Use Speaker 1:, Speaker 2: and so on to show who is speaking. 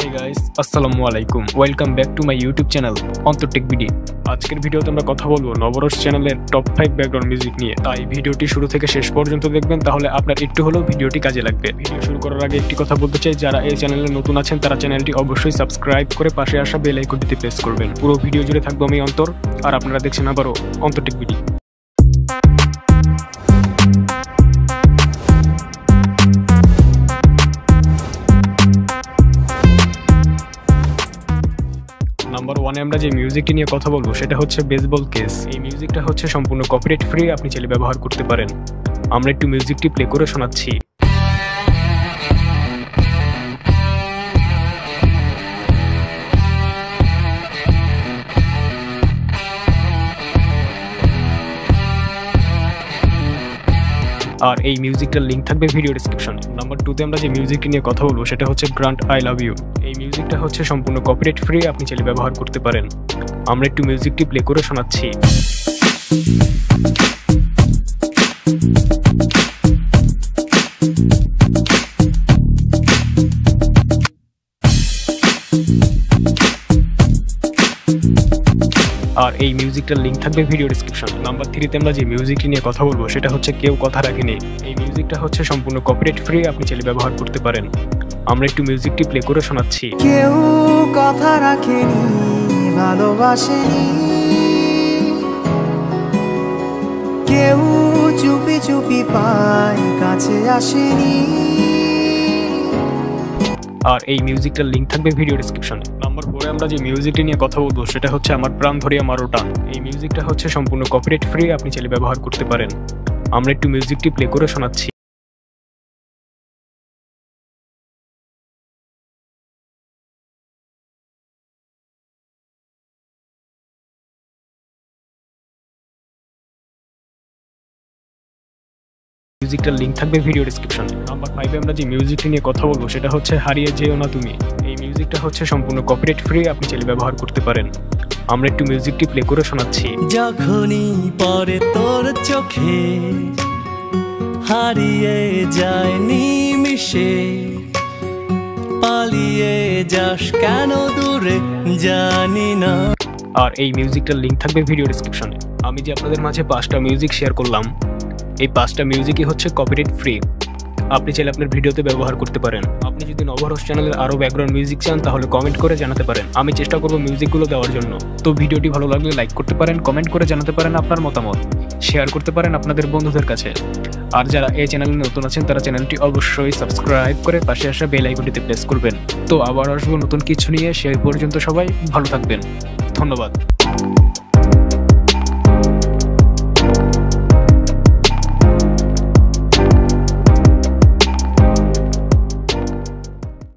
Speaker 1: High guys, আসসালামু আলাইকুম। Welcome back to my YouTube channel Antortech BD. আজকের ভিডিওতে আমরা কথা বলবো নবরস চ্যানেলের টপ 5 ব্যাকগ্রাউন্ড মিউজিক নিয়ে। তাই ভিডিওটি শুরু থেকে শেষ পর্যন্ত দেখবেন, তাহলে আপনার একটু হলেও ভিডিওটি কাজে লাগবে। ভিডিও শুরু করার আগে একটি কথা বলতে চাই, যারা এই চ্যানেলে নতুন আছেন তারা চ্যানেলটি অবশ্যই সাবস্ক্রাইব করে পাশে আসা বেল আইকনটিতে প্রেস করবেন। পুরো ভিডিও জুড়ে থাকবো আমি অন্তর, আর আপনারা দেখছেন আবারও অন্তরটেক বিডি। নাম্বার 1 আমরা যে মিউজিকটি নিয়ে কথা বলবো সেটা হচ্ছে বেসবল কেস। এই মিউজিকটা হচ্ছে সম্পূর্ণ কপিরাইট ফ্রি, আপনি চাইলে ব্যবহার করতে পারেন। আমরা একটু মিউজিকটি প্লে করে শোনাচ্ছি। আর এই মিউজিকটার লিঙ্ক থাকবে ভিডিও ডেসক্রিপশনে। নাম্বার 2 তে আমরা যে মিউজিকটি নিয়ে কথা বলবো সেটা হচ্ছে গ্রান্ট আই লাভ ইউ। এই মিউজিকটা হচ্ছে সম্পূর্ণ কপিরাইট ফ্রি, আপনি চাইলে ব্যবহার করতে পারেন। আমরা একটু মিউজিকটি প্লে করে শোনাচ্ছি। আর এই মিউজিকটার লিঙ্ক থাকবে ভিডিও ডেসক্রিপশন। নাম্বার 3 তে আমরা যে মিউজিকটি নিয়ে কথা বলবো সেটা হচ্ছে কেউ কথা রাখেনি। এই মিউজিকটা হচ্ছে সম্পূর্ণ কপিরাইট ফ্রি, আপনি চাইলে ব্যবহার করতে পারেন। আমরা একটু মিউজিকটি প্লে করে শোনাচ্ছি।
Speaker 2: কেউ কথা রাখেনি, ভালোবাসেনি, কেউ চুপি চুপি পায় কাছে আসেনি।
Speaker 1: আর এই মিউজিকটার লিঙ্ক থাকবে ভিডিও ডেসক্রিপশনে। নাম্বার 4 আমরা যে মিউজিকটি নিয়ে কথা বলবো সেটা হচ্ছে আমার প্রাণ ধরিয়া মারোটা। এই মিউজিকটা হচ্ছে সম্পূর্ণ কপিরাইট ফ্রি, আপনি চাইলে ব্যবহার করতে পারেন। আমরা একটু মিউজিকটি প্লে করে শোনাচ্ছি। মিউজিকটার লিঙ্ক থাকবে ভিডিও ডেসক্রিপশনে। নাম্বার 5 আমরা যে মিউজিকটি নিয়ে কথা বলবো সেটা হচ্ছে হারিয়ে যেও না তুমি। এই মিউজিকটা হচ্ছে সম্পূর্ণ কপিরাইট ফ্রি, আপনি চাইলে ব্যবহার করতে পারেন। আমরা একটু মিউজিকটি প্লে করে শোনাচ্ছি।
Speaker 2: যখনই পরে তোর চোখে হারিয়ে যায় নিমিশে, পালিয়ে যাস কেন দূরে জানি না।
Speaker 1: আর এই মিউজিকটার লিঙ্ক থাকবে ভিডিও ডেসক্রিপশনে। আমি যে আপনাদের মাঝে 5টা মিউজিক শেয়ার করলাম, এই 5টা মিউজিকই হচ্ছে কপিরাইট ফ্রি, আপনি চাইলে আপনার ভিডিওতে ব্যবহার করতে পারেন। আপনি যদি নবরস চ্যানেলের আরও ব্যাকগ্রাউন্ড মিউজিক চান তাহলে কমেন্ট করে জানাতে পারেন, আমি চেষ্টা করব মিউজিকগুলো দেওয়ার জন্য। তো ভিডিওটি ভালো লাগলে লাইক করতে পারেন, কমেন্ট করে জানাতে পারেন আপনার মতামত, শেয়ার করতে পারেন আপনাদের বন্ধুদের কাছে। আর যারা এই চ্যানেলে নতুন আছেন তারা চ্যানেলটি অবশ্যই সাবস্ক্রাইব করে পাশে আসা বেল আইকনটিতে প্রেস করবেন। তো আবার আসবো নতুন কিছু নিয়ে, সেই পর্যন্ত সবাই ভালো থাকবেন। ধন্যবাদ।